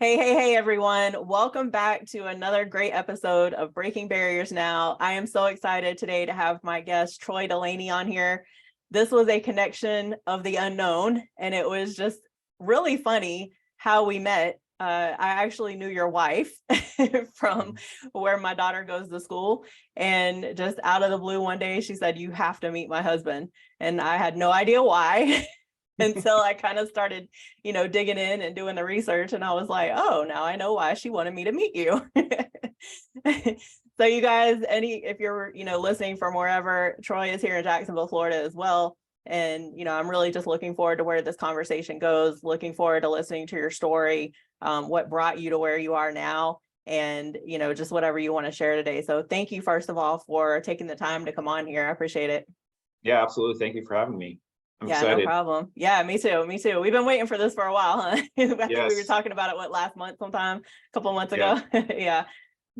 Hey, everyone. Welcome back to another great episode of Breaking Barriers Now. I am so excited today to have my guest, Troy Delaney, on here. This was a connection of the unknown, and it was just really funny how we met. I actually knew your wife from where my daughter goes to school. And just out of the blue, one day she said, "You have to meet my husband." And I had no idea why. Until I kind of started, digging in and doing the research. And I was like, oh, now I know why she wanted me to meet you. So you guys, if you're, listening from wherever, Troy is here in Jacksonville, Florida as well. And, I'm really just looking forward to where this conversation goes, looking forward to listening to your story, what brought you to where you are now, and, just whatever you want to share today. So thank you, first of all, for taking the time to come on here. I appreciate it. Yeah, absolutely. Thank you for having me. I'm Yeah, no excited. problem. Yeah, me too. Me too. We've been waiting for this for a while, huh? I think we were Yes. talking about it, last month sometime, a couple of months Yeah. ago. Yeah.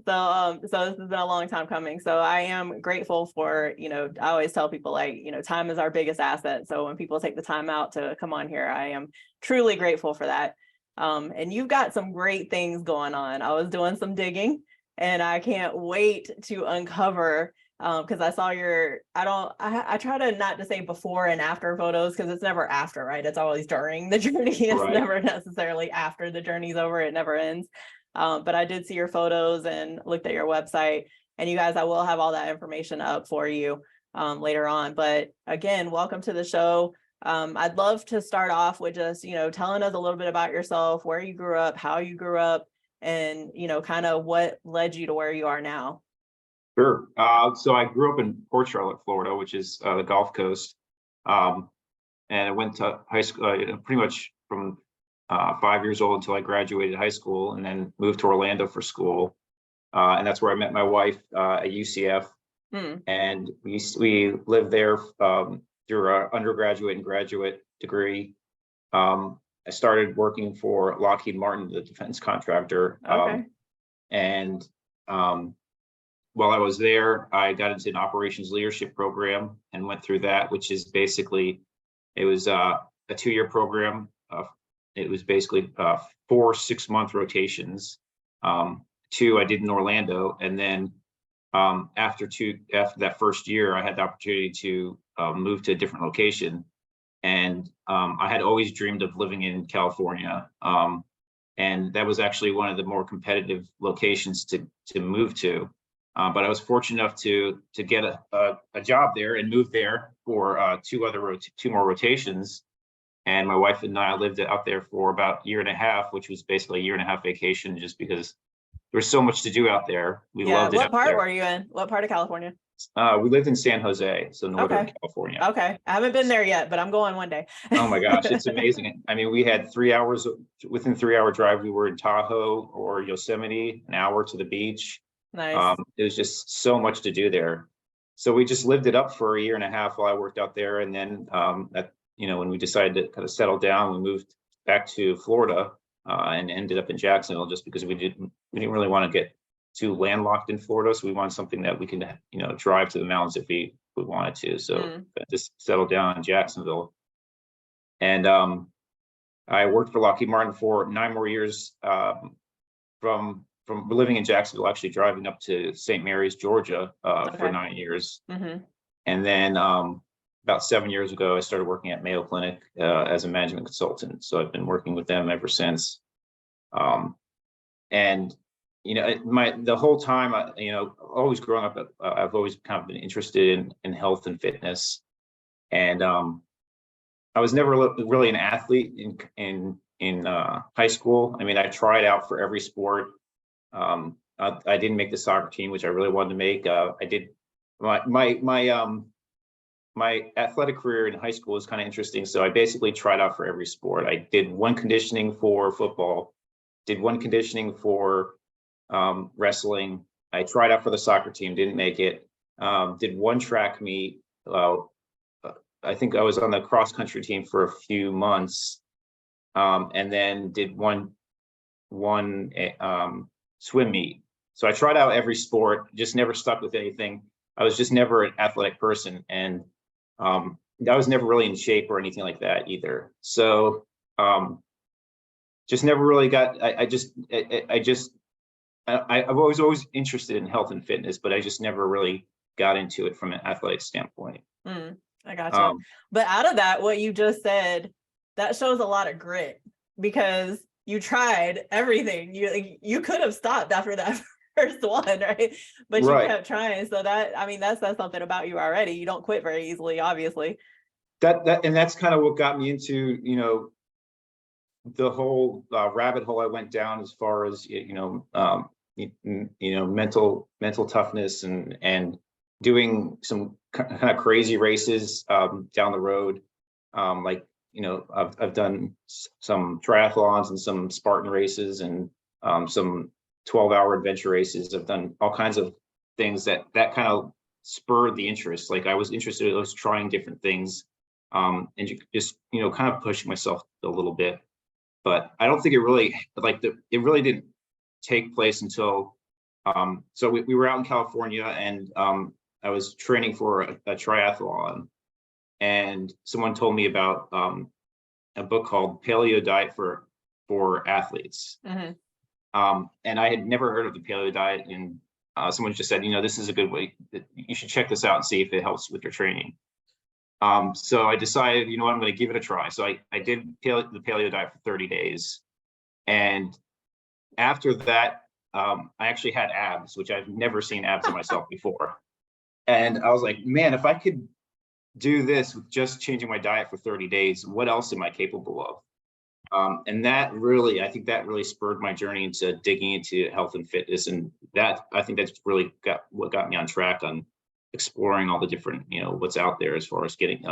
So this has been a long time coming. So I am grateful for, I always tell people, like, time is our biggest asset. So when people take the time out to come on here, I am truly grateful for that. And you've got some great things going on. I was doing some digging and I can't wait to uncover, because I saw I try to not to say before and after photos, because it's never after, right? It's always during the journey. It's Right. never necessarily after the journey's over. It never ends. But I did see your photos and looked at your website, and you guys, I will have all that information up for you later on. But again, welcome to the show. I'd love to start off with just, telling us a little bit about yourself, where you grew up, how you grew up, and, kind of what led you to where you are now. Sure. So I grew up in Port Charlotte, Florida, which is the Gulf Coast. And I went to high school pretty much from 5 years old until I graduated high school, and then moved to Orlando for school. And that's where I met my wife at UCF. And we lived there through our undergraduate and graduate degree. I started working for Lockheed Martin, the defense contractor. Okay. And while I was there, I got into an operations leadership program and went through that, which is basically, it was a 2-year program. It was basically 4 6-month rotations. 2 I did in Orlando, and then after that first year, I had the opportunity to move to a different location. And I had always dreamed of living in California. And that was actually one of the more competitive locations to move to. But I was fortunate enough to get a job there and move there for 2 more rotations. And my wife and I lived out there for about a year and a half, which was basically a year and a half vacation, just because there's so much to do out there. We loved it What out part there. were you in? What part of California? We lived in San Jose, so Northern California. Okay. I haven't been there yet, but I'm going one day. Oh my gosh, it's amazing. I mean, we had 3 hours, within 3-hour drive, we were in Tahoe or Yosemite, an hour to the beach. Nice. It was just so much to do there. So we just lived it up for a year and a half while I worked out there. And then when we decided to kind of settle down, we moved back to Florida and ended up in Jacksonville, just because we didn't really want to get too landlocked in Florida. So we wanted something that we can, drive to the mountains if we wanted to. So just settled down in Jacksonville. And I worked for Lockheed Martin for 9 more years, from living in Jacksonville, actually driving up to St. Mary's, Georgia, for 9 years. And then about 7 years ago, I started working at Mayo Clinic as a management consultant. So I've been working with them ever since. And the whole time, always growing up, I've always kind of been interested in health and fitness. And I was never really an athlete in high school. I mean, I tried out for every sport. I didn't make the soccer team, which I really wanted to make. I did my athletic career in high school was kind of interesting. So I basically tried out for every sport. I did 1 conditioning for football, did 1 conditioning for wrestling. I tried out for the soccer team, didn't make it. Did 1 track meet. I think I was on the cross country team for a few months, and then did one swim meet. So I tried out every sport, just never stuck with anything. I was just never an athletic person, and I was never really in shape or anything like that either. So just never really got, I've always interested in health and fitness, but I just never really got into it from an athletic standpoint. I gotcha. But out of that, what you just said, that shows a lot of grit, because you tried everything. You could have stopped after that first one, right? But you kept trying. So that, I mean, that says something about you already. You don't quit very easily, obviously. And that's kind of what got me into, the whole rabbit hole I went down as far as, mental toughness and doing some kind of crazy races down the road. I've done some triathlons and some Spartan races and some 12-hour adventure races. I've done all kinds of things that kind of spurred the interest. Like, I was interested, I was trying different things, and just, kind of pushing myself a little bit. But I don't think it really, it really didn't take place until, so we were out in California, and I was training for a triathlon, and someone told me about a book called Paleo Diet for Athletes. And I had never heard of the Paleo diet, and someone just said, this is a good way, you should check this out and see if it helps with your training. So I decided, I'm going to give it a try. So I did the Paleo diet for 30 days. And after that, I actually had abs, which I've never seen abs in myself before. And I was like, man, if I could do this with just changing my diet for 30 days, what else am I capable of? And I think that really spurred my journey into digging into health and fitness. And I think that's really what got me on track on exploring all the different, what's out there as far as getting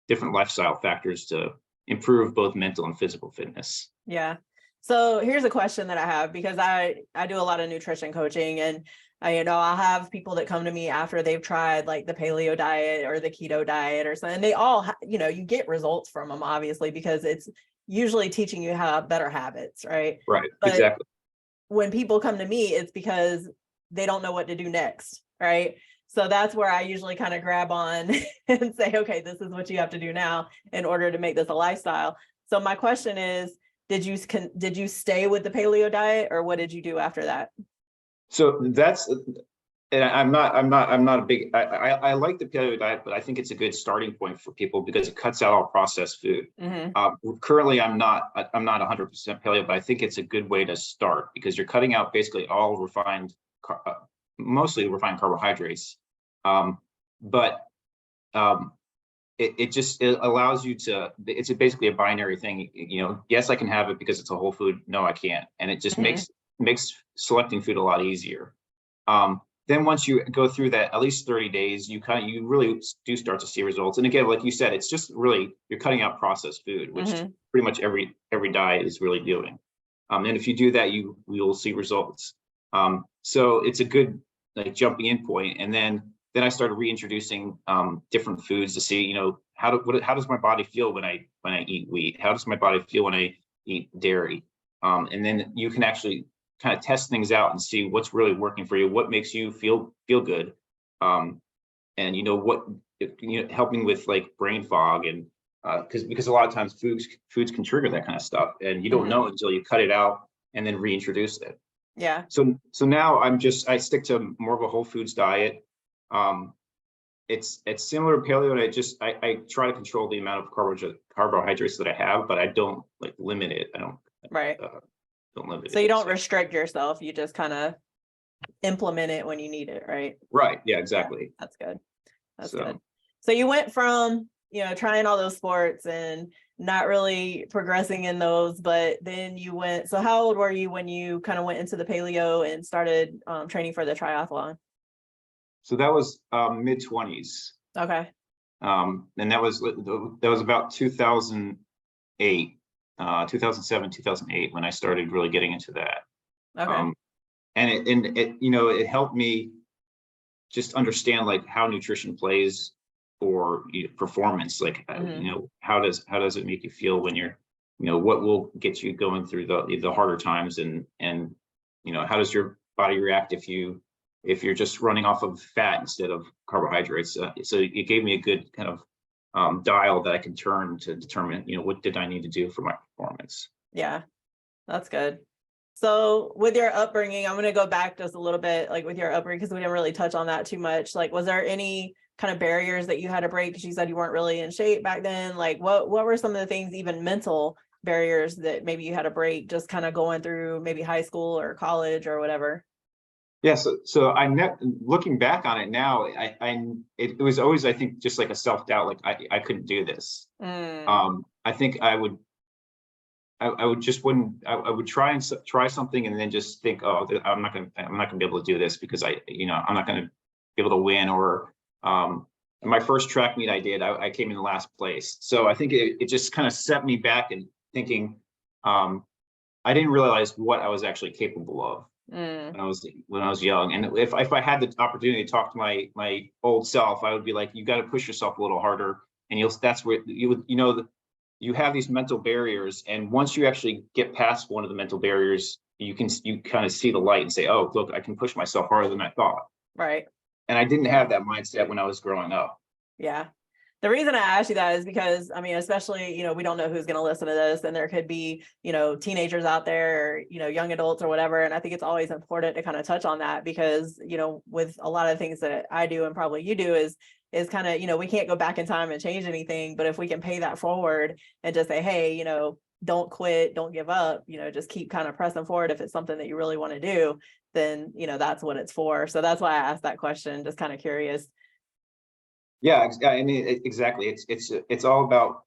different lifestyle factors to improve both mental and physical fitness. Yeah. So here's a question that I have, because I do a lot of nutrition coaching, and I'll have people that come to me after they've tried like the paleo diet or the keto diet or something. And they all, you get results from them, obviously, because it's usually teaching you how better habits, right? Right. But exactly. When people come to me, it's because they don't know what to do next, right? So that's where I usually kind of grab on and say, okay, this is what you have to do now in order to make this a lifestyle. So my question is, did you stay with the paleo diet, or what did you do after that? So that's, and I'm not a big, I like the paleo diet, but I think it's a good starting point for people because it cuts out all processed food. Currently, I'm not 100% paleo, but I think it's a good way to start because you're cutting out basically all mostly refined carbohydrates. It allows you to, it's basically a binary thing. Yes, I can have it because it's a whole food. No, I can't. And it just makes selecting food a lot easier. Then once you go through that, at least 30 days, you really do start to see results. And again, like you said, it's just really, you're cutting out processed food, which pretty much every diet is really doing. And if you do that, you will see results. So it's a good jumping in point. And then I started reintroducing different foods to see, how does my body feel when I eat wheat? How does my body feel when I eat dairy? And then you can actually kind of test things out and see what's really working for you, what makes you feel good, and what helping with like brain fog and because a lot of times foods can trigger that kind of stuff, and you don't know until you cut it out and then reintroduce it. Yeah. So now I stick to more of a whole foods diet. It's similar to paleo, and I try to control the amount of carbohydrates that I have, but I don't limit it. I don't. Right. Don't limit so you don't restrict yourself, you just kind of implement it when you need it, right? Right. Yeah, exactly. Yeah, that's good. That's good. So you went from trying all those sports and not really progressing in those, but then so how old were you when you kind of went into the paleo and started training for the triathlon? So that was mid-20s. Okay. And that was about 2008. 2007, 2008, when I started really getting into that. Okay. And it helped me just understand how nutrition plays for performance. How does it make you feel when you're, what will get you going through the harder times, and how does your body react if you're just running off of fat instead of carbohydrates. So it gave me a good kind of dial that I can turn to determine, what did I need to do for my performance. Yeah. That's good. So with your upbringing, I'm going to go back just a little bit, like with your upbringing, because we didn't really touch on that too much. Like, was there any kind of barriers that you had to break? Because you said you weren't really in shape back then. Like, what were some of the things, even mental barriers, that maybe you had to break just kind of going through maybe high school or college or whatever? Yeah, so looking back on it now, it was always, I think, just like a self-doubt, like I couldn't do this. Mm, I think I would just wouldn't I would try and try something and then just think, oh, I'm not gonna be able to do this because I'm not gonna be able to win. Or my first track meet I did, I came in last place. So I think it just kind of set me back and thinking, I didn't realize what I was actually capable of mm, when I was young. And if I had the opportunity to talk to my old self, I would be like, you got to push yourself a little harder, and that's where you have these mental barriers, and once you actually get past one of the mental barriers, you kind of see the light and say, oh, look, I can push myself harder than I thought. right. And I didn't have that mindset when I was growing up. Yeah. The reason I asked you that is because, I mean, especially, we don't know who's going to listen to this, and there could be, teenagers out there, or, young adults or whatever. And I think it's always important to kind of touch on that because, with a lot of things that I do and probably you do is kind of, we can't go back in time and change anything, but if we can pay that forward and just say, hey, don't quit, don't give up, just keep kind of pressing forward. If it's something that you really want to do, then, that's what it's for. So that's why I asked that question, just kind of curious. Yeah, I mean, exactly. It's all about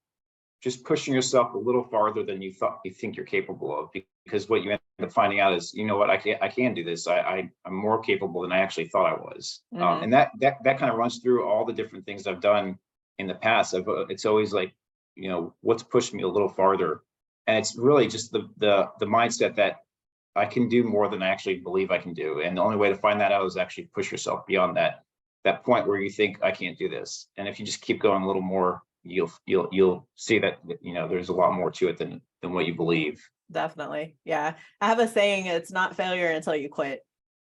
just pushing yourself a little farther than you think you're capable of, because what you end up finding out is, you know what, I can do this. I'm more capable than I actually thought I was. Mm-hmm. And that kind of runs through all the different things I've done in the past. It's always like, what's pushed me a little farther. And it's really just the mindset that I can do more than I actually believe I can do. And the only way to find that out is actually push yourself beyond that point where you think I can't do this. And if you just keep going a little more, you'll see that there's a lot more to it than what you believe. Definitely. Yeah. I have a saying, it's not failure until you quit.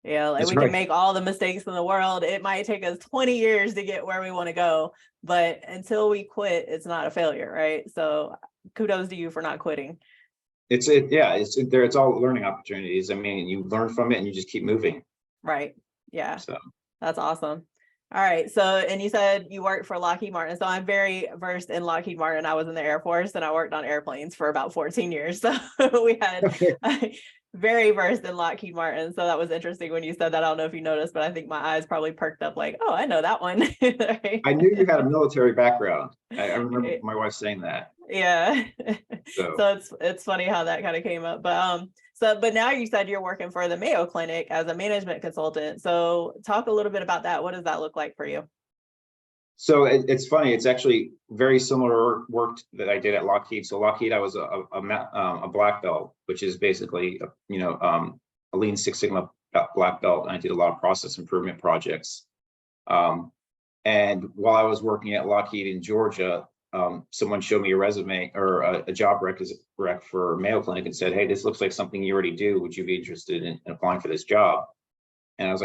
Like That's we can right. make all the mistakes in the world. It might take us 20 years to get where we want to go, but until we quit, it's not a failure, right? So kudos to you for not quitting. It's all learning opportunities. I mean, you learn from it and you just keep moving. Right. Yeah. So That's awesome. All right. So, and you said you worked for Lockheed Martin. So I'm very versed in Lockheed Martin. I was in the Air Force and I worked on airplanes for about 14 years. So we had very versed in Lockheed Martin. So that was interesting when you said that. I don't know if you noticed, but I think my eyes probably perked up like, oh, I know that one. Right? I knew you had a military background. I remember my wife saying that. Yeah. So So it's funny how that kind of came up. But now you said you're working for the Mayo Clinic as a management consultant. So talk a little bit about that. What does that look like for you? So it's funny. It's actually very similar work that I did at Lockheed. So Lockheed, I was a black belt, which is basically a Lean Six Sigma black belt, and I did a lot of process improvement projects. And while I was working at Lockheed in Georgia, someone showed me a resume or a job rec for Mayo Clinic and said, "Hey, this looks like something you already do. Would you be interested in applying for this job?" And I was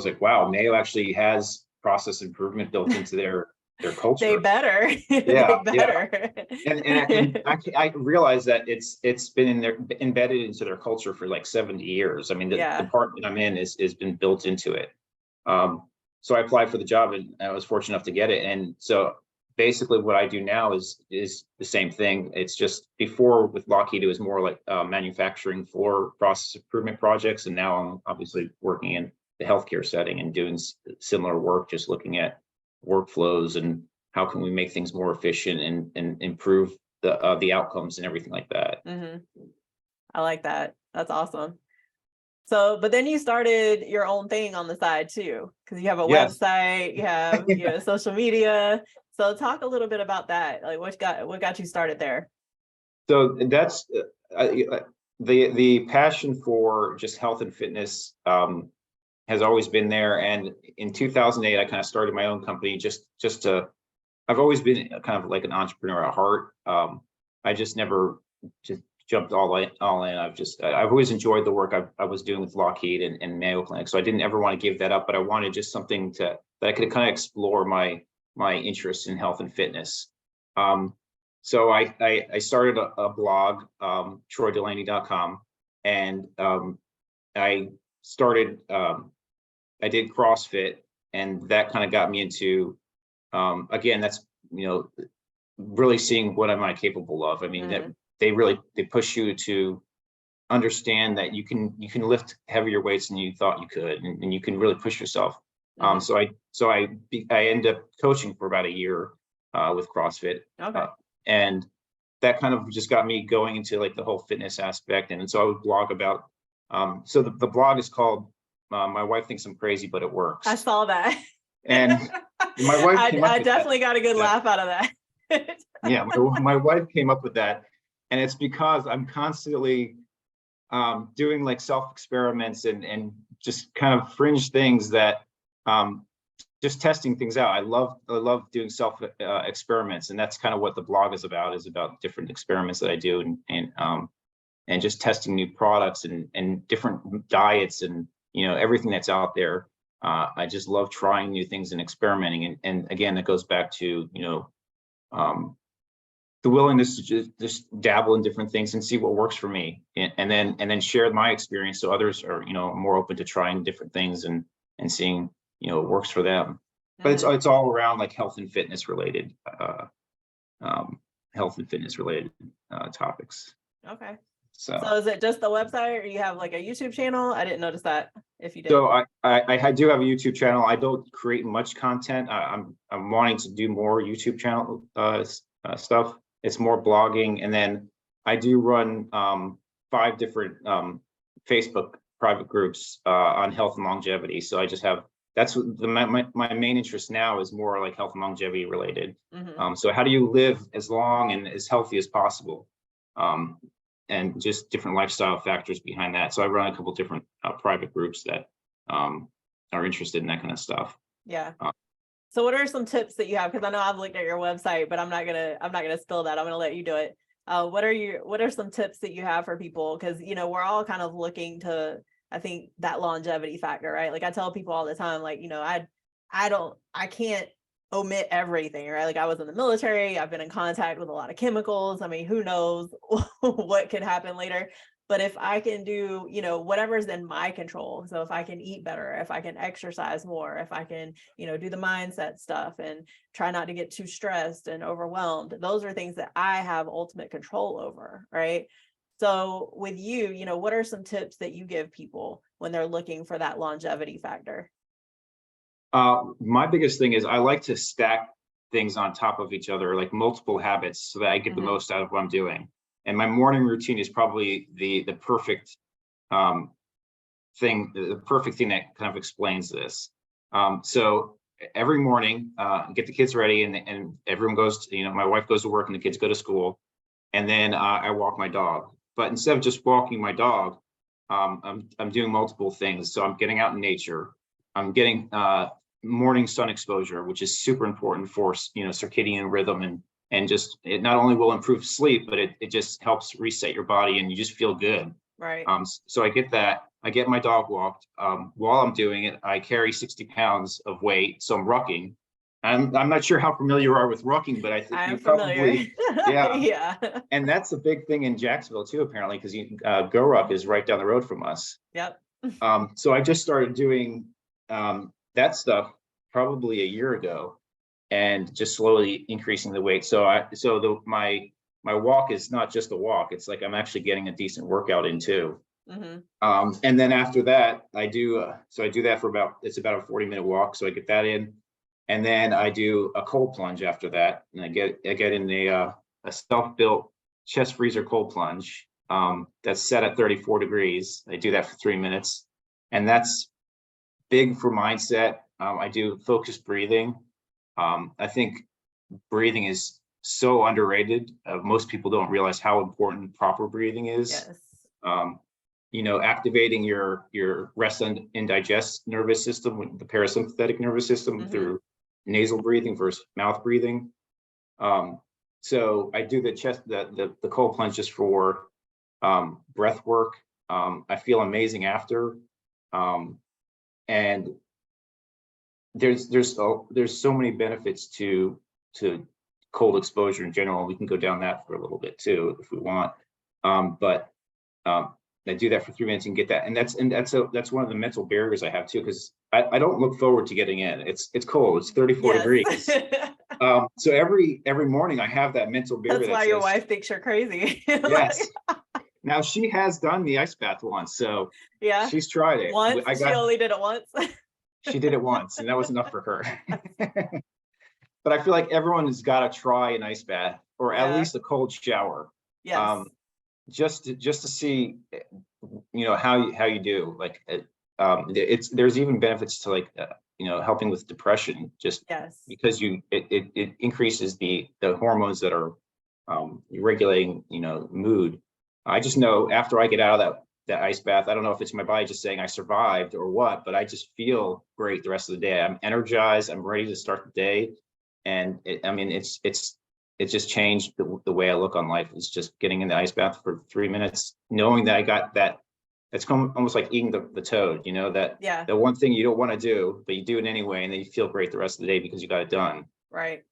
like, wow, Mayo actually has process improvement built into their culture. They better. Yeah, They yeah. better. And I realize that it's been embedded into their culture for like 70 years. I mean, the Yeah. department I'm in is been built into it. So I applied for the job and I was fortunate enough to get it. And so basically what I do now is the same thing. It's just before with Lockheed, it was more like manufacturing for process improvement projects. And now I'm obviously working in the healthcare setting and doing similar work, just looking at workflows and how can we make things more efficient and improve the outcomes and everything like that. Mm-hmm. I like that. That's awesome. So, but then you started your own thing on the side too, because you have a Yes. website, you have social media. So talk a little bit about that. Like what got you started there? So that's the passion for just health and fitness has always been there. And in 2008, I kind of started my own company just to. I've always been kind of like an entrepreneur at heart. I just never just jumped all in. I've always enjoyed the work I was doing with Lockheed and Mayo Clinic. So I didn't ever want to give that up, but I wanted just something that I could kind of explore my interest in health and fitness. So I started a blog, troydelaney.com, and I started, I did CrossFit, and that kind of got me into, again, that's, really seeing what am I capable of. I mean, that they push you to understand that you can lift heavier weights than you thought you could, and you can really push yourself. So I ended up coaching for about a year with CrossFit. Okay. And that kind of just got me going into like the whole fitness aspect. And so I would blog about, so the blog is called, My Wife Thinks I'm Crazy, But It Works. I saw that. And my wife came up I with definitely that. got a good laugh out of that. Yeah, my wife came up with that. And it's because I'm constantly doing like self experiments and just kind of fringe things that, just testing things out. I love doing self experiments, and that's kind of what the blog is about different experiments that I do, and just testing new products and different diets, and everything that's out there. I just love trying new things and experimenting, and again, it goes back to the willingness to just dabble in different things and see what works for me, and then share my experience so others are more open to trying different things and seeing what works for them. But it's all around like health and fitness related topics. Okay. So is it just the website, or you have like a YouTube channel? I didn't notice that if you did. So I do have a YouTube channel. I don't create much content. I'm wanting to do more YouTube channel stuff. It's more blogging, and then I do run 5 different Facebook private groups on health and longevity. So I just have, that's what my main interest now is, more like health and longevity related. So how do you live as long and as healthy as possible? And just different lifestyle factors behind that. So I run a couple different private groups that are interested in that kind of stuff. Yeah. So what are some tips that you have? Because I know I've looked at your website, but I'm not gonna spill that. I'm gonna let you do it. What are some tips that you have for people? Because we're all kind of looking to, I think, that longevity factor, right? Like I tell people all the time, like, I can't omit everything, right? Like I was in the military, I've been in contact with a lot of chemicals. I mean, who knows what could happen later. But if I can do, whatever's in my control. So if I can eat better, if I can exercise more, if I can, do the mindset stuff and try not to get too stressed and overwhelmed, those are things that I have ultimate control over, right? So with you, what are some tips that you give people when they're looking for that longevity factor? My biggest thing is I like to stack things on top of each other, like multiple habits, so that I get the most out of what I'm doing. And my morning routine is probably the perfect thing that kind of explains this. So every morning, get the kids ready, and everyone goes to, my wife goes to work and the kids go to school, and then I walk my dog. But instead of just walking my dog, I'm doing multiple things. So I'm getting out in nature. I'm getting morning sun exposure, which is super important for circadian rhythm, and just, it not only will improve sleep, but it just helps reset your body, and you just feel good. Right. So I get that. I get my dog walked. While I'm doing it, I carry 60 pounds of weight, so I'm rucking. I'm not sure how familiar you are with rucking, but I think I'm you familiar. probably, yeah. Yeah. And that's a big thing in Jacksonville too, apparently, because Go Ruck is right down the road from us. Yep. So I just started doing that stuff probably a year ago, and just slowly increasing the weight. So my walk is not just a walk. It's like I'm actually getting a decent workout in too. And then after that, I do that for it's about a 40-minute walk. So I get that in, and then I do a cold plunge after that, and I get in a self-built chest freezer cold plunge that's set at 34 degrees. I do that for 3 minutes, and that's big for mindset. I do focused breathing. I think breathing is so underrated. Most people don't realize how important proper breathing is. Yes. Activating your rest and digest nervous system, with the parasympathetic nervous system, through nasal breathing versus mouth breathing. So I do the cold plunge just for breath work. I feel amazing after, and there's so many benefits to cold exposure in general. We can go down that for a little bit too if we want. But I do that for 3 minutes and get that, and that's one of the mental barriers I have too, because I don't look forward to getting in. It's cold. It's 34 Yes. degrees. So every morning I have that mental barrier. That's why your wife thinks you're crazy. Yes. Now she has done the ice bath once, so yeah, she's tried it. Once she only did it once. She did it once, and that was enough for her. But I feel like everyone has got to try an ice bath or at least a cold shower. Yes. Just to see, how you do. Like, there's even benefits to like, helping with depression, just because it increases the hormones that are regulating, mood. I just know after I get out of that ice bath, I don't know if it's my body just saying I survived or what, but I just feel great the rest of the day. I'm energized. I'm ready to start the day. And it just changed the way I look on life. It's just getting in the ice bath for 3 minutes, knowing that I got that. It's almost like eating the toad, that the one thing you don't want to do, but you do it anyway. And then you feel great the rest of the day because you got it done. Right.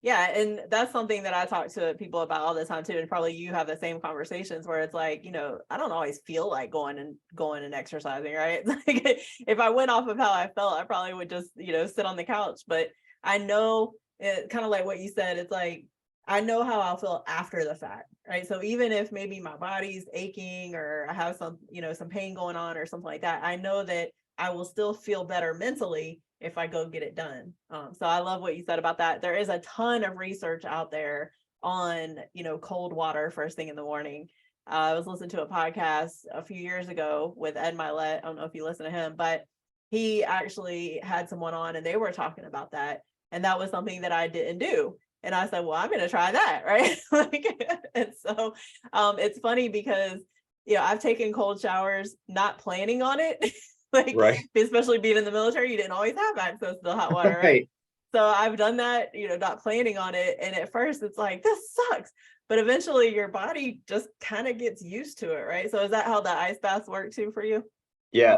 Yeah. And that's something that I talk to people about all the time too. And probably you have the same conversations where it's like, I don't always feel like going and exercising, right? Like if I went off of how I felt, I probably would just, sit on the couch. But I know it kind of like what you said, it's like, I know how I'll feel after the fact, right? So even if maybe my body's aching or I have some, some pain going on or something like that, I know that I will still feel better mentally if I go get it done. So I love what you said about that. There is a ton of research out there on, cold water first thing in the morning. I was listening to a podcast a few years ago with Ed Milet. I don't know if you listen to him, but he actually had someone on and they were talking about that. And that was something that I didn't do. And I said, well, I'm going to try that. Right. And so it's funny because, I've taken cold showers, not planning on it. Especially being in the military, you didn't always have access to the hot water. Right. So I've done that, not planning on it. And at first it's like, this sucks. But eventually your body just kind of gets used to it. Right. So is that how the ice baths work too for you? Yeah,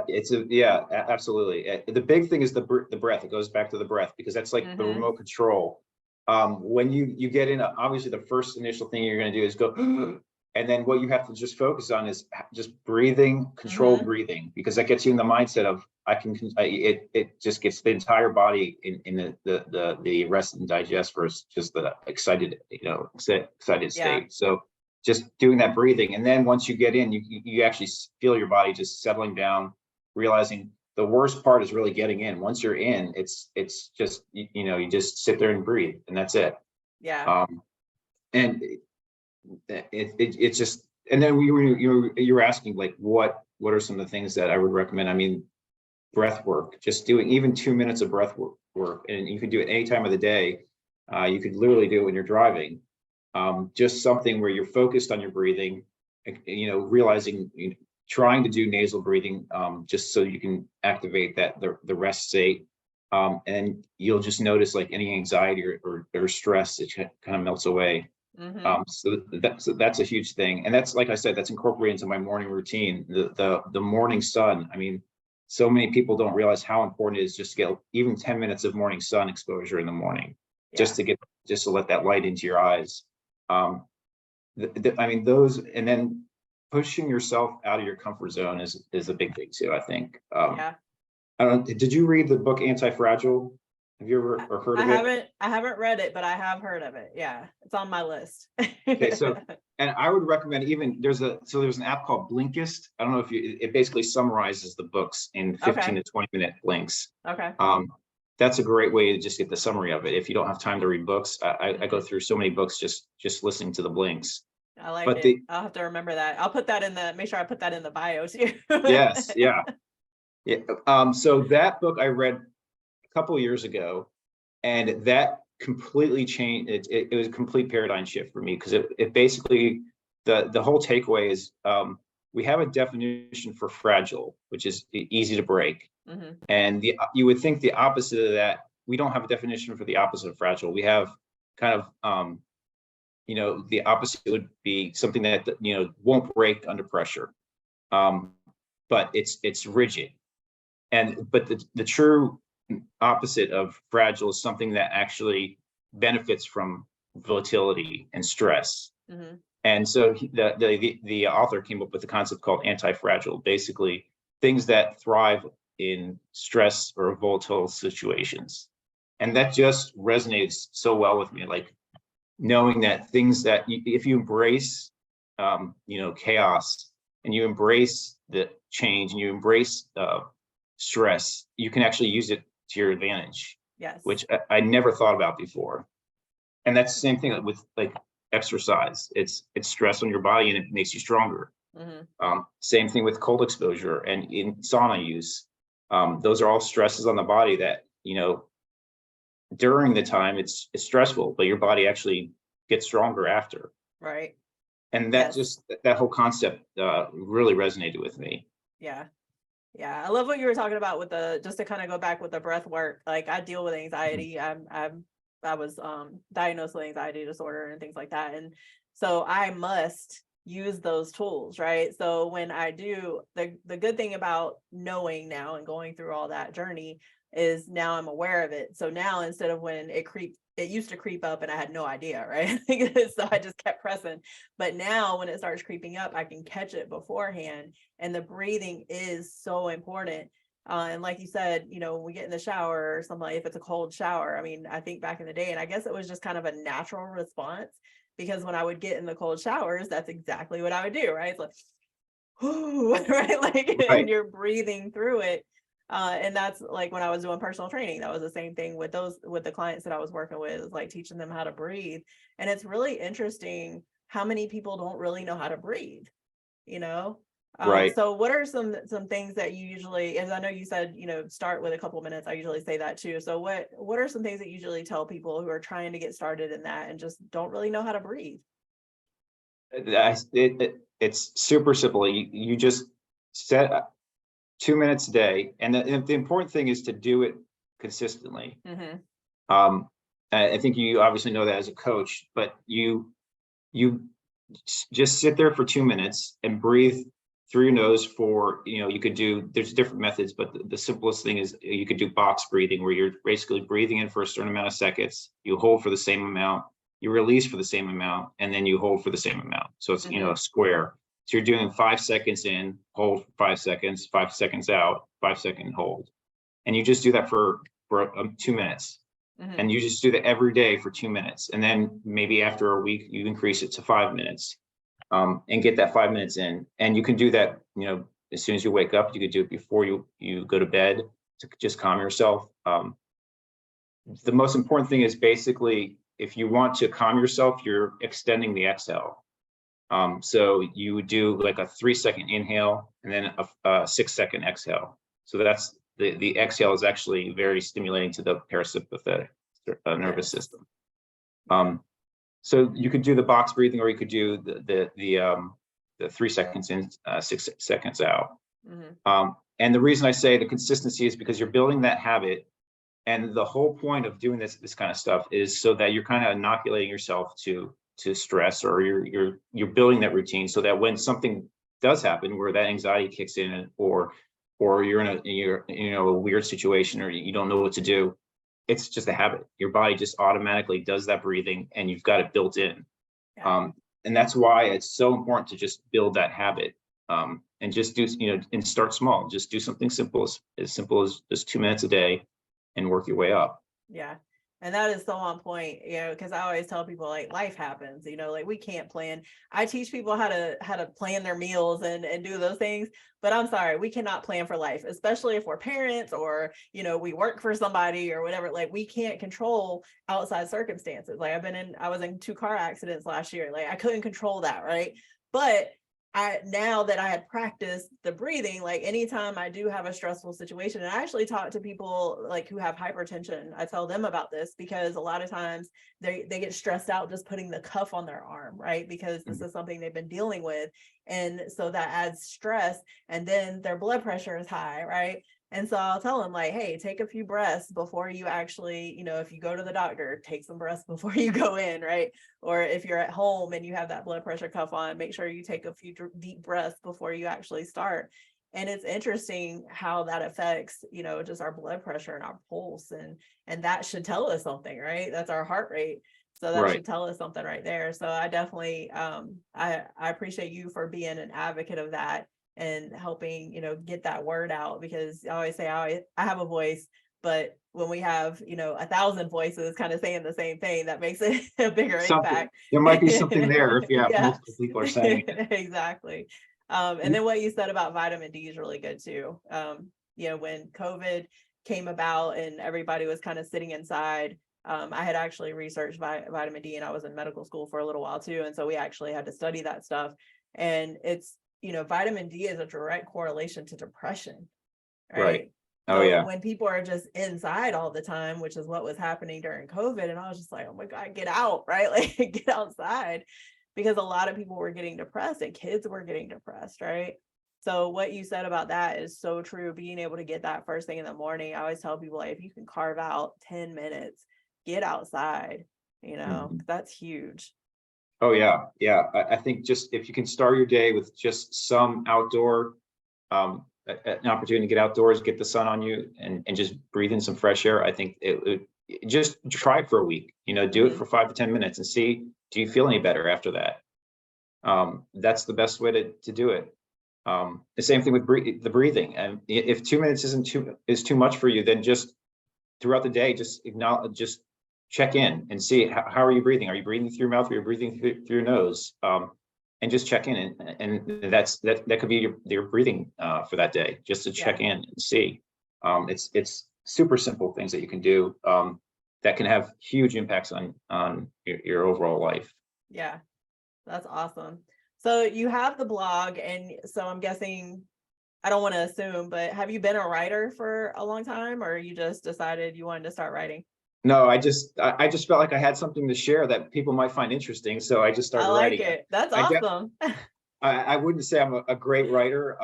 absolutely. The big thing is the breath. It goes back to the breath because that's like the remote control. When you get in, obviously the first initial thing you're going to do is go, and then what you have to just focus on is just breathing, controlled breathing, because that gets you in the mindset of it just gets the entire body in the rest and digest versus just the excited state. So just doing that breathing, and then once you get in, you actually feel your body just settling down, realizing the worst part is really getting in. Once you're in, it's just you just sit there and breathe, and that's it. Yeah. And it's just, and then you were asking like what are some of the things that I would recommend. I mean, breath work, just doing even 2 minutes of breath work, and you can do it any time of the day. You could literally do it when you're driving. Just something where you're focused on your breathing, realizing, trying to do nasal breathing, just so you can activate the rest state. And you'll just notice like any anxiety or stress, it kind of melts away. So that's a huge thing. And that's, like I said, that's incorporated into my morning routine, the morning sun. I mean, so many people don't realize how important it is just to get even 10 minutes of morning sun exposure in the morning, just to let that light into your eyes. I mean, those, and then pushing yourself out of your comfort zone is a big thing too, I think. I don't know, did you read the book Antifragile? Have you ever heard of it? I haven't read it, but I have heard of it. Yeah, it's on my list. Okay, so, and I would recommend there's an app called Blinkist. I don't know if it basically summarizes the books in 15 to 20 minute blinks. Okay. That's a great way to just get the summary of it. If you don't have time to read books, I go through so many books just listening to the blinks. I like it. I'll have to remember that. I'll put that make sure I put that in the bio too. Yes, yeah. So that book I read a couple of years ago, and that completely changed. It was a complete paradigm shift for me, because it basically, the whole takeaway is, we have a definition for fragile, which is easy to break. And you would think the opposite of that, we don't have a definition for the opposite of fragile. We have kind of, the opposite would be something that, won't break under pressure. But it's rigid. But the true opposite of fragile is something that actually benefits from volatility and stress. Mm-hmm. And so the author came up with a concept called antifragile, basically things that thrive in stress or volatile situations. And that just resonates so well with me, like knowing that things that if you embrace, chaos, and you embrace the change and you embrace stress, you can actually use it to your advantage. Yes. Which I never thought about before. And that's the same thing with like exercise. It's stress on your body and it makes you stronger. Mm-hmm. Same thing with cold exposure and in sauna use. Those are all stresses on the body that, during the time it's stressful, but your body actually gets stronger after. Right. And that that whole concept really resonated with me. Yeah. Yeah. I love what you were talking about with just to kind of go back with the breath work. Like I deal with anxiety. Mm-hmm. I was diagnosed with anxiety disorder and things like that. And so I must use those tools, right? So when I do, the good thing about knowing now and going through all that journey is now I'm aware of it. So now instead of when it used to creep up and I had no idea, right? So I just kept pressing. But now when it starts creeping up, I can catch it beforehand. And the breathing is so important. And like you said, when we get in the shower or something, if it's a cold shower, I mean, I think back in the day, and I guess it was just kind of a natural response, because when I would get in the cold showers, that's exactly what I would do, right? It's like, whoo, right? Like, right. And you're breathing through it. And that's like when I was doing personal training, that was the same thing with the clients that I was working with, like teaching them how to breathe. And it's really interesting how many people don't really know how to breathe, Right. So what are some things that you usually, as I know you said, start with a couple of minutes, I usually say that too. So what are some things that you usually tell people who are trying to get started in that and just don't really know how to breathe? It's super simple. You just set 2 minutes a day. And the important thing is to do it consistently. Mm-hmm. I think you obviously know that as a coach, but you just sit there for 2 minutes and breathe through your nose for, there's different methods, but the simplest thing is you could do box breathing, where you're basically breathing in for a certain amount of seconds, you hold for the same amount, you release for the same amount, and then you hold for the same amount. So it's, Mm-hmm. A square. So you're doing 5 seconds in, hold for 5 seconds, 5 seconds out, 5 second hold. And you just do that for 2 minutes. Mm-hmm. And you just do that every day for 2 minutes. And then maybe after a week, you increase it to 5 minutes, and get that 5 minutes in. And you can do that, as soon as you wake up. You could do it before you go to bed to just calm yourself. The most important thing is basically, if you want to calm yourself, you're extending the exhale. So you would do like a 3-second inhale and then a 6-second exhale. So that's the exhale is actually very stimulating to the parasympathetic nervous system. So you could do the box breathing, or you could do the 3 seconds in, 6 seconds out. Mm-hmm. And the reason I say the consistency is because you're building that habit. And the whole point of doing this kind of stuff is so that you're kind of inoculating yourself to stress, or you're building that routine so that when something does happen where that anxiety kicks in, or you're in a weird situation, or you don't know what to do, it's just a habit. Your body just automatically does that breathing, and you've got it built in. Yeah. And that's why it's so important to just build that habit, and just do, and start small. Just do something simple as simple as just 2 minutes a day, and work your way up. Yeah. And that is so on point, because I always tell people, like, life happens, like we can't plan. I teach people how to plan their meals and do those things, but I'm sorry, we cannot plan for life, especially if we're parents, or, we work for somebody or whatever. Like, we can't control outside circumstances. Like, I was in 2 car accidents last year. Like, I couldn't control that. Right. But now that I had practiced the breathing, like anytime I do have a stressful situation, and I actually talk to people like who have hypertension, I tell them about this, because a lot of times they get stressed out just putting the cuff on their arm, right? Because this is something they've been dealing with. And so that adds stress, and then their blood pressure is high, right? And so I'll tell them, like, hey, take a few breaths before you actually, if you go to the doctor, take some breaths before you go in, right? Or if you're at home and you have that blood pressure cuff on, make sure you take a few deep breaths before you actually start. And it's interesting how that affects, just our blood pressure and our pulse, and that should tell us something, right? That's our heart rate. So that Right. should tell us something right there. So I definitely, I appreciate you for being an advocate of that and helping, get that word out, because I always say I have a voice, but when we have, 1,000 voices kind of saying the same thing, that makes it a bigger Something, impact. there might be something there if you have Yeah, multiple people are saying it. exactly. And then what you said about vitamin D is really good too. When COVID came about and everybody was kind of sitting inside, I had actually researched vitamin D, and I was in medical school for a little while too. And so we actually had to study that stuff. And it's, vitamin D is a direct correlation to depression, Right. right? Oh, So yeah. when people are just inside all the time, which is what was happening during COVID, and I was just like, oh my God, get out, right? Like get outside, because a lot of people were getting depressed and kids were getting depressed, right? So what you said about that is so true. Being able to get that first thing in the morning, I always tell people, like, if you can carve out 10 minutes, get outside, Mhm. that's huge. Oh, yeah. Yeah. I think just if you can start your day with just some outdoor, an opportunity to get outdoors, get the sun on you, and just breathe in some fresh air, I think just try it for a week, do it Mhm. for 5 to 10 minutes and see, do you feel any better after that? That's the best way to do it. The same thing with the breathing. And if 2 minutes is too much for you, then just throughout the day, just acknowledge, just check in and see how are you breathing? Are you breathing through your mouth? Are you breathing through your nose? And just check in, and that could be your breathing for that day, just to Yeah. check in and see. It's super simple things that you can do that can have huge impacts on your overall life. Yeah. That's awesome. So you have the blog, and so I'm guessing, I don't want to assume, but have you been a writer for a long time, or you just decided you wanted to start writing? No, I just felt like I had something to share that people might find interesting, so I just I started like writing. it. That's I de- awesome. I wouldn't say I'm a great writer,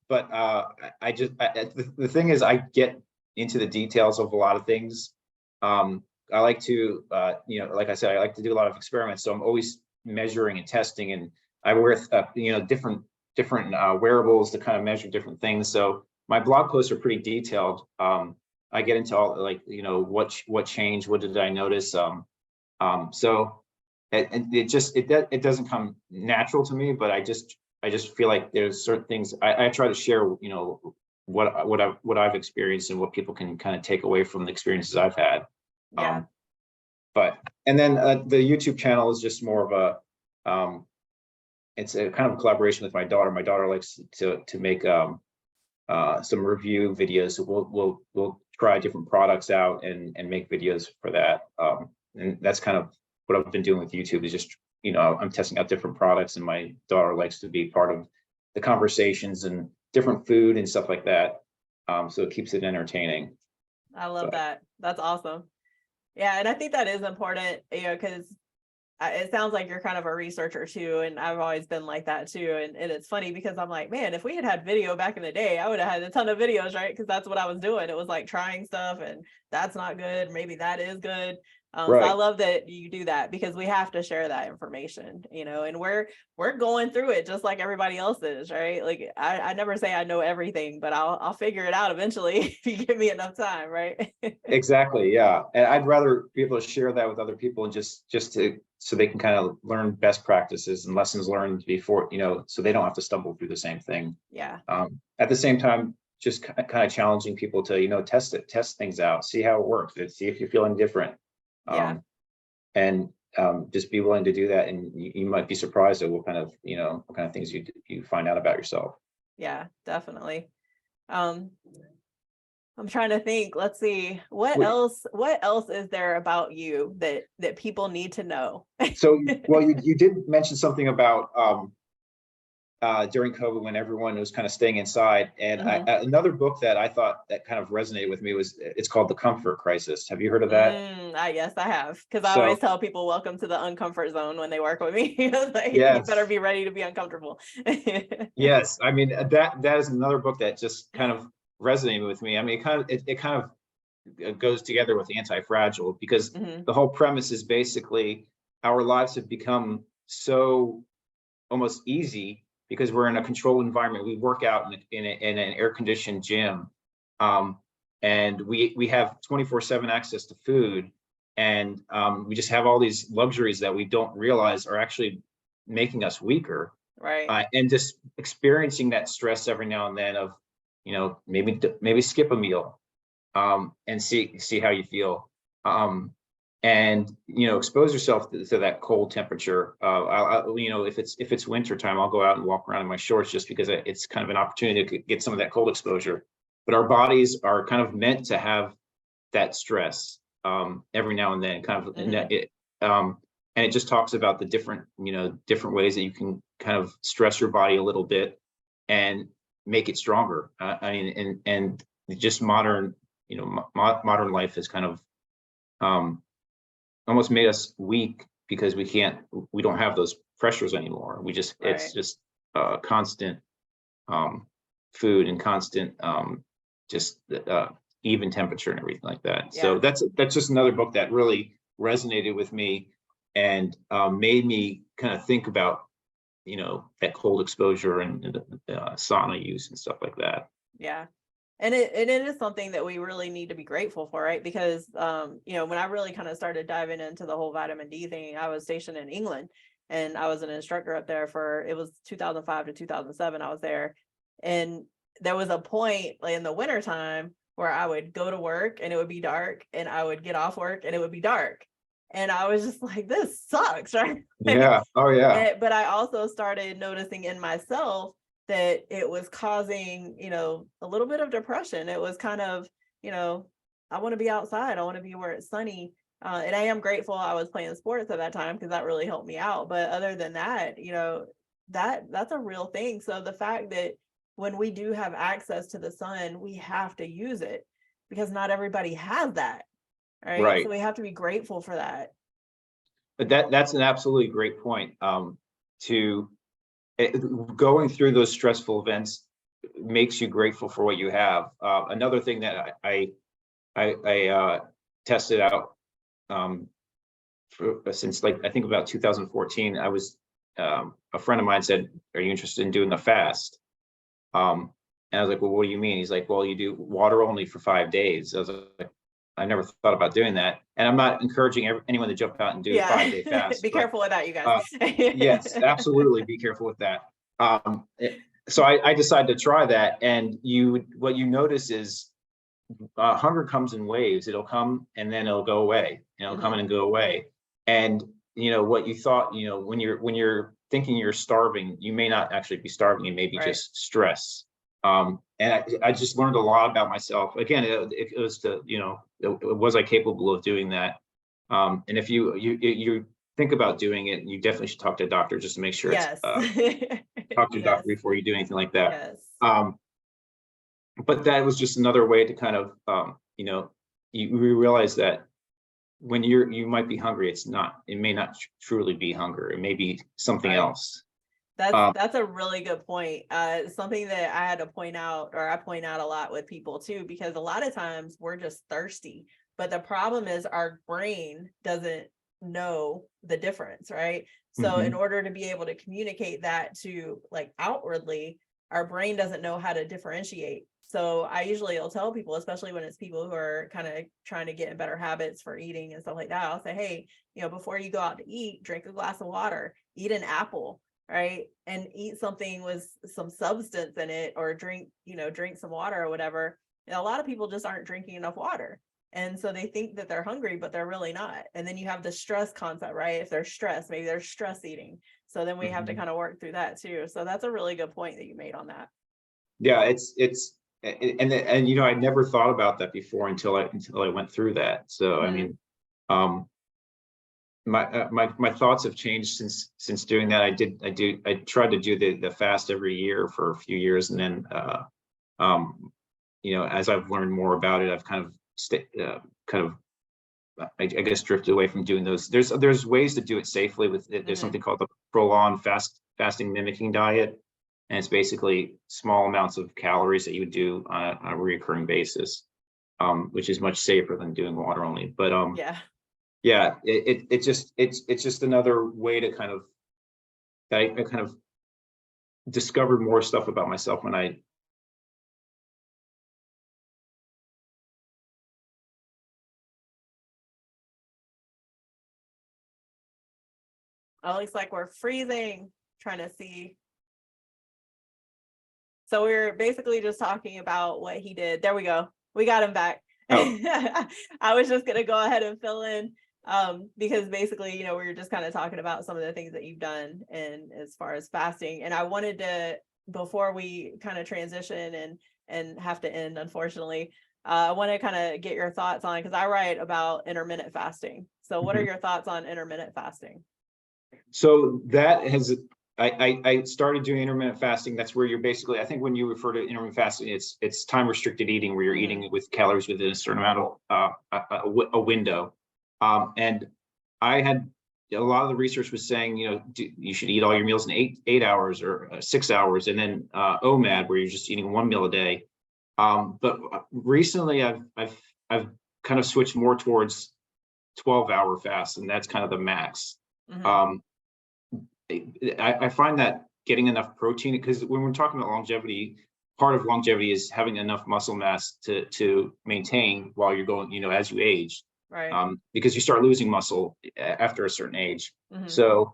but the thing is, I get into the details of a lot of things. I like to, like I said, I like to do a lot of experiments, so I'm always measuring and testing, and I wear, different wearables to kind of measure different things. So my blog posts are pretty detailed. I get into all, like, what changed, what did I notice, so it doesn't come natural to me, but I just feel like there's certain things I try to share, what I've experienced and what people can kind of take away from the experiences I've had. Yeah. Um, but and then the YouTube channel is just more of it's a kind of a collaboration with my daughter. My daughter likes to make some review videos. So we'll try different products out and make videos for that. And that's kind of what I've been doing with YouTube, is just, I'm testing out different products, and my daughter likes to be part of the conversations and different food and stuff like that. So it keeps it entertaining. I love But that. That's awesome. Yeah. And I think that is important, because it sounds like you're kind of a researcher too, and I've always been like that too. And it's funny because I'm like, man, if we had video back in the day, I would have had a ton of videos, right? Because that's what I was doing. It was like trying stuff, and that's not good, maybe that is good. So I right. love that you do that, because we have to share that information, and we're going through it just like everybody else is, right? Like I never say I know everything, but I'll figure it out eventually if you give me enough time, right? Exactly. Yeah. And I'd rather be able to share that with other people, and just to, so they can kind of learn best practices and lessons learned before, so they don't have to stumble through the same thing. Yeah. At the same time, just kind of challenging people to, test things out, see how it works, and see if you're feeling different. Yeah. And just be willing to do that. And you might be surprised at what kind of things you find out about yourself. Yeah, definitely. Um, I'm trying to think. Let's see. What Wait, else is there about you that people need to know? so, well, you did mention something about during COVID, when everyone was kind of staying inside. And Mhm. another book that I thought that kind of resonated with me it's called The Comfort Crisis. Have you heard of that? Yes, I have. Because I So always tell people, welcome to the uncomfort zone when they work with me. Like, you better yes, be ready to be uncomfortable. yes. I mean, that is another book that just kind of resonated with me. I mean, it kind of goes together with Antifragile, because Mhm. the whole premise is basically our lives have become so almost easy because we're in a controlled environment. We work out in an air-conditioned gym, and we have 24/7 access to food, And we just have all these luxuries that we don't realize are actually making us weaker. Right. And just experiencing that stress every now and then of, maybe skip a meal, and see how you feel. And expose yourself to that cold temperature. If it's winter time, I'll go out and walk around in my shorts just because it's kind of an opportunity to get some of that cold exposure. But our bodies are kind of meant to have that stress every now and then, kind of. And it just talks about the different ways that you can kind of stress your body a little bit and make it stronger. And just modern life has kind of almost made us weak because we don't have those pressures anymore. It's just constant food and constant just even temperature and everything like that. Yeah. So that's just another book that really resonated with me and made me kind of think about that cold exposure and sauna use and stuff like that. Yeah. And it is something that we really need to be grateful for, right? Because, when I really kind of started diving into the whole vitamin D thing, I was stationed in England and I was an instructor up there it was 2005 to 2007. I was there. And there was a point in the wintertime where I would go to work and it would be dark, and I would get off work and it would be dark. And I was just like, this sucks, right? Yeah. Oh, yeah. But I also started noticing in myself that it was causing, a little bit of depression. It was kind of, I want to be outside. I want to be where it's sunny. And I am grateful I was playing sports at that time because that really helped me out. But other than that, that's a real thing. So the fact that when we do have access to the sun, we have to use it because not everybody has that. Right. So we have to be grateful for that. But that's an absolutely great point. Going through those stressful events makes you grateful for what you have. Another thing that I tested out since I think about 2014, I was a friend of mine said, "Are you interested in doing a fast?" And I was like, "Well, what do you mean?" He's like, "Well, you do water only for 5 days." I was like, I never thought about doing that. And I'm not encouraging anyone to jump out and do a 5-day fast. Be careful with that, you guys. Yes, absolutely. Be careful with that. So I decided to try that. And what you notice is hunger comes in waves. It'll come and then it'll go away. And it'll come in and go away. And what you thought, when you're thinking you're starving, you may not actually be starving. You may be just stress. And I just learned a lot about myself. Again, it was was I capable of doing that? And if you think about doing it, you definitely should talk to a doctor just to make sure yes. Talk to a doctor before you do anything like that. Yes. But that was just another way to kind of, you realize that when you might be hungry, it may not truly be hunger. It may be something else. That's a really good point. Something that I had to point out, or I point out a lot with people too, because a lot of times we're just thirsty, but the problem is our brain doesn't know the difference, right? So in order to be able to communicate that to outwardly, our brain doesn't know how to differentiate. So I usually will tell people, especially when it's people who are kind of trying to get in better habits for eating and stuff like that, I'll say, hey, before you go out to eat, drink a glass of water, eat an apple, right? And eat something with some substance in it, or drink some water or whatever. And a lot of people just aren't drinking enough water. And so they think that they're hungry, but they're really not. And then you have the stress concept, right? If they're stressed, maybe they're stress eating. So then we have to kind of work through that too. So that's a really good point that you made on that. Yeah, and I never thought about that before until I went through that. So I mean, my thoughts have changed since doing that. I tried to do the fast every year for a few years, and then as I've learned more about it, I've kind of I guess drifted away from doing those. There's ways to do it safely with it. There's something called the prolonged fasting mimicking diet, and it's basically small amounts of calories that you would do on a recurring basis, which is much safer than doing water only. But it's just another way to kind of that I kind of discovered more stuff about myself when I Oh, it looks like we're freezing. Trying to see. So we were basically just talking about what he did. There we go. We got him back. Oh. I was just going to go ahead and fill in because basically, we were just kind of talking about some of the things that you've done and as far as fasting. And I wanted to, before we kind of transition and have to end, unfortunately, I want to kind of get your thoughts on, because I write about intermittent fasting. So what are your thoughts on intermittent fasting? So that has, I started doing intermittent fasting. That's where you're basically, I think when you refer to intermittent fasting, it's time restricted eating, where you're eating with calories within a certain amount of a window. And I had, a lot of the research was saying, you should eat all your meals in 8 hours or 6 hours, and then OMAD, where you're just eating one meal a day. But recently I've kind of switched more towards 12-hour fast, and that's kind of the max. I find that getting enough protein, because when we're talking about longevity, part of longevity is having enough muscle mass to maintain while you're going, as you age, right? Because you start losing muscle after a certain age. So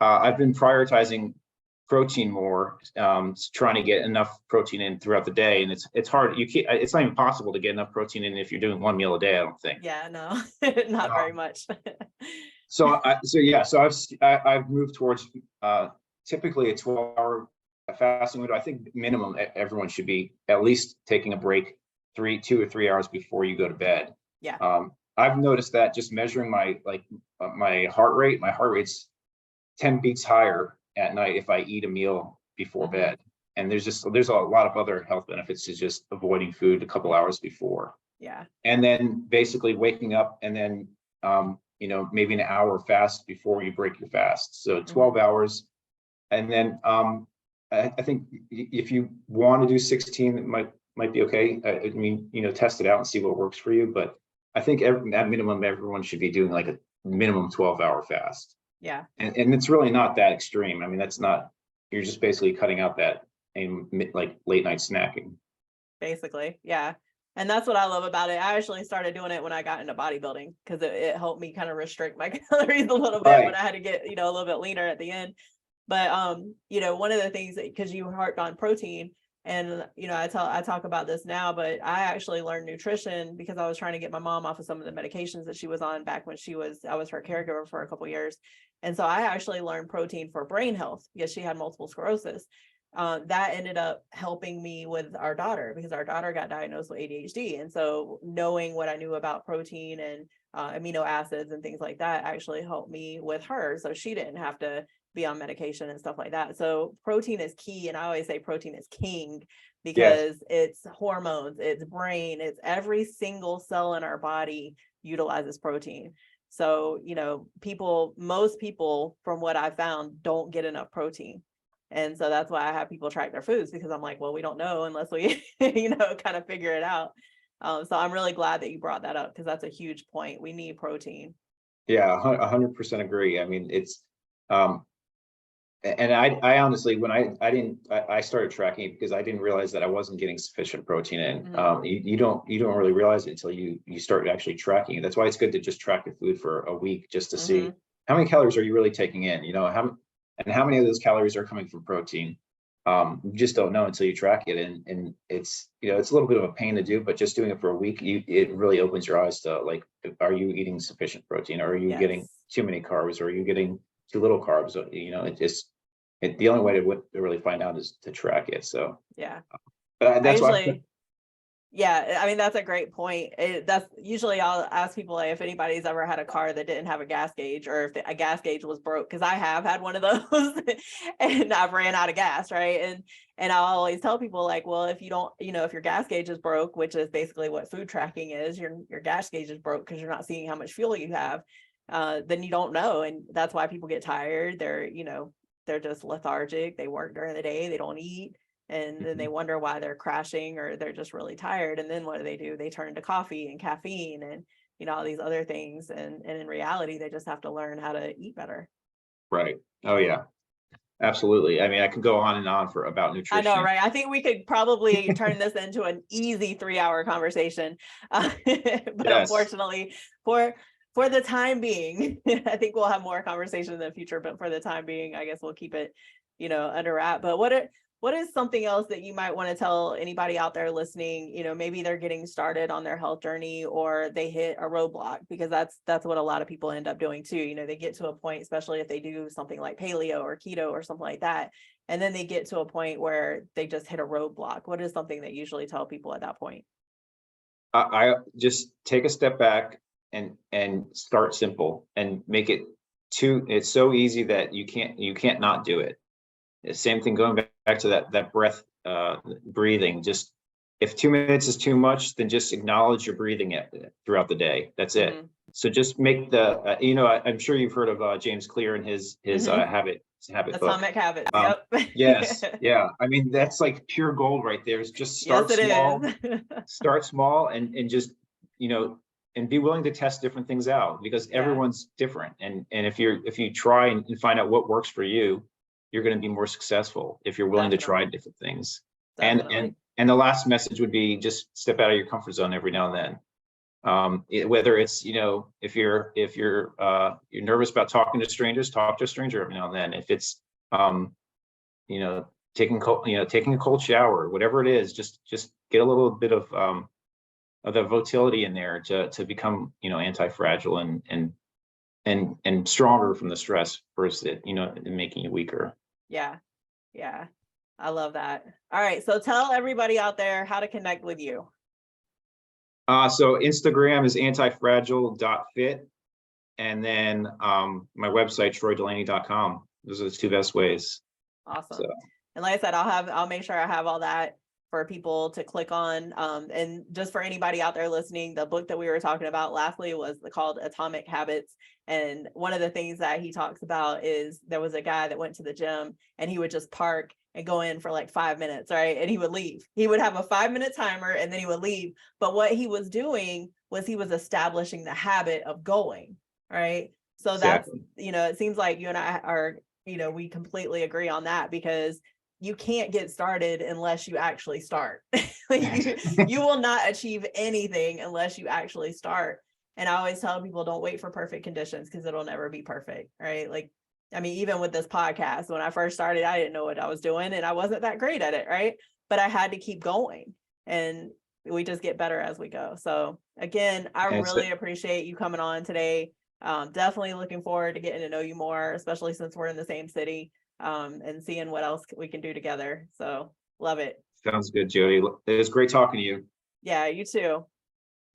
I've been prioritizing protein more, trying to get enough protein in throughout the day, and it's hard. It's not even possible to get enough protein in if you're doing one meal a day, I don't think. Yeah, no, not very much. So I've moved towards typically a 12-hour fasting window. I think minimum everyone should be at least taking a break 2 or 3 hours before you go to bed. Yeah. I've noticed that just measuring my heart rate. My heart rate's 10 beats higher at night if I eat a meal before bed. And there's a lot of other health benefits to just avoiding food a couple hours before. Yeah. And then basically waking up and then maybe an hour fast before you break your fast. So 12 hours. And then I think if you want to do 16, it might be okay. I mean, test it out and see what works for you. But I think at minimum, everyone should be doing like a minimum 12-hour fast. Yeah. And it's really not that extreme. I mean, you're just basically cutting out that like late night snacking. Basically. Yeah. And that's what I love about it. I actually started doing it when I got into bodybuilding, because it helped me kind of restrict my calories a little bit when I had to get, a little bit leaner at the end. But, one of the things because you harped on protein, and, I talk about this now, but I actually learned nutrition because I was trying to get my mom off of some of the medications that she was on back when I was her caregiver for a couple of years. And so I actually learned protein for brain health because she had multiple sclerosis. That ended up helping me with our daughter, because our daughter got diagnosed with ADHD. And so knowing what I knew about protein and amino acids and things like that actually helped me with her, so she didn't have to be on medication and stuff like that. So protein is key. And I always say protein is king, because it's hormones, it's brain, it's every single cell in our body utilizes protein. So, most people, from what I found, don't get enough protein. And so that's why I have people track their foods, because I'm like, well, we don't know unless we, kind of figure it out. So I'm really glad that you brought that up, because that's a huge point. We need protein. Yeah, 100% agree. I mean, it's, and I honestly, when I started tracking it because I didn't realize that I wasn't getting sufficient protein in. You don't really realize it until you start actually tracking it. That's why it's good to just track your food for a week, just to see how many calories are you really taking in, how many of those calories are coming from protein. You just don't know until you track it. And it's, it's a little bit of a pain to do, but just doing it for a week, it really opens your eyes to, like, are you eating sufficient protein? Or are you getting too many carbs? Or are you getting too little carbs? The only way to really find out is to track it. So yeah, but that's why. Yeah, I mean, that's a great point. That's usually I'll ask people, like, if anybody's ever had a car that didn't have a gas gauge, or if a gas gauge was broke, because I have had one of those and I've ran out of gas, right? And I'll always tell people, like, well, if you don't, if your gas gauge is broke, which is basically what food tracking is, your gas gauge is broke because you're not seeing how much fuel you have, then you don't know. And that's why people get tired. They're just lethargic. They work during the day, they don't eat. And then they wonder why they're crashing, or they're just really tired. And then what do? They turn to coffee and caffeine and, all these other things. And in reality, they just have to learn how to eat better. Right. Oh, yeah, absolutely. I mean, I could go on and on about nutrition. I know, right? I think we could probably turn this into an easy 3-hour conversation. But unfortunately, for for the time being, I think we'll have more conversation in the future, but for the time being, I guess we'll keep it, under wrap. But what is something else that you might want to tell anybody out there listening? Maybe they're getting started on their health journey, or they hit a roadblock, because that's what a lot of people end up doing too. They get to a point, especially if they do something like paleo or keto or something like that, and then they get to a point where they just hit a roadblock. What is something that you usually tell people at that point? I just take a step back and start simple and make it it's so easy that you can't not do it. The same thing, going back to that breath, breathing. Just, if 2 minutes is too much, then just acknowledge your breathing throughout the day. That's it. Mm-hmm. So just make the, I'm sure you've heard of James Clear and his Mm-hmm. habit book. Atomic Habits. Yep. Yes. Yeah. I mean, that's like pure gold right there. Is just start Yes, it small, is. start small, and just, and be willing to test different things out, because Yeah. everyone's different. And if you try and find out what works for you, you're going to be more successful if you're willing to try different things. Definitely. And the last message would be, just step out of your comfort zone every now and then. Whether it's, if you're nervous about talking to strangers, talk to a stranger every now and then. If it's taking a cold shower, whatever it is, just get a little bit of the volatility in there to become anti-fragile and stronger from the stress versus making you weaker. Yeah. I love that. All right, so tell everybody out there how to connect with you. So Instagram is antifragile.fit, and then my website, troydelaney.com. Those are the two best ways. Awesome. So. And like I said, I'll make sure I have all that for people to click on. And just for anybody out there listening, the book that we were talking about lastly was called Atomic Habits. And one of the things that he talks about is, there was a guy that went to the gym and he would just park and go in for like 5 minutes, right? And he would leave. He would have a 5-minute timer and then he would leave. But what he was doing was he was establishing the habit of going, right? So Exactly. that's, it seems like you and I are, we completely agree on that, because you can't get started unless you actually start. you will not achieve anything unless you actually start. And I always tell people, don't wait for perfect conditions, because it'll never be perfect, right? Even with this podcast, when I first started, I didn't know what I was doing and I wasn't that great at it, right? But I had to keep going, and we just get better as we go. So again, I really appreciate you coming on today. Definitely looking forward to getting to know you more, especially since we're in the same city, and seeing what else we can do together. So love it. Sounds good, Jody. It was great talking to you. Yeah, you too.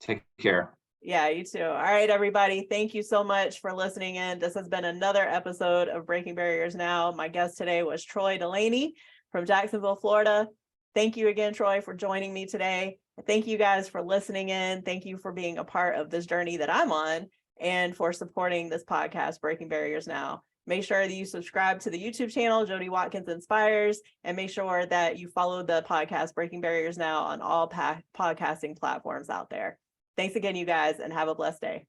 Take care. Yeah, you too. All right, everybody. Thank you so much for listening in. This has been another episode of Breaking Barriers Now. My guest today was Troy Delaney from Jacksonville, Florida. Thank you again, Troy, for joining me today. Thank you guys for listening in. Thank you for being a part of this journey that I'm on, and for supporting this podcast, Breaking Barriers Now. Make sure that you subscribe to the YouTube channel, Jody Watkins Inspires, and make sure that you follow the podcast, Breaking Barriers Now, on all podcasting platforms out there. Thanks again, you guys, and have a blessed day.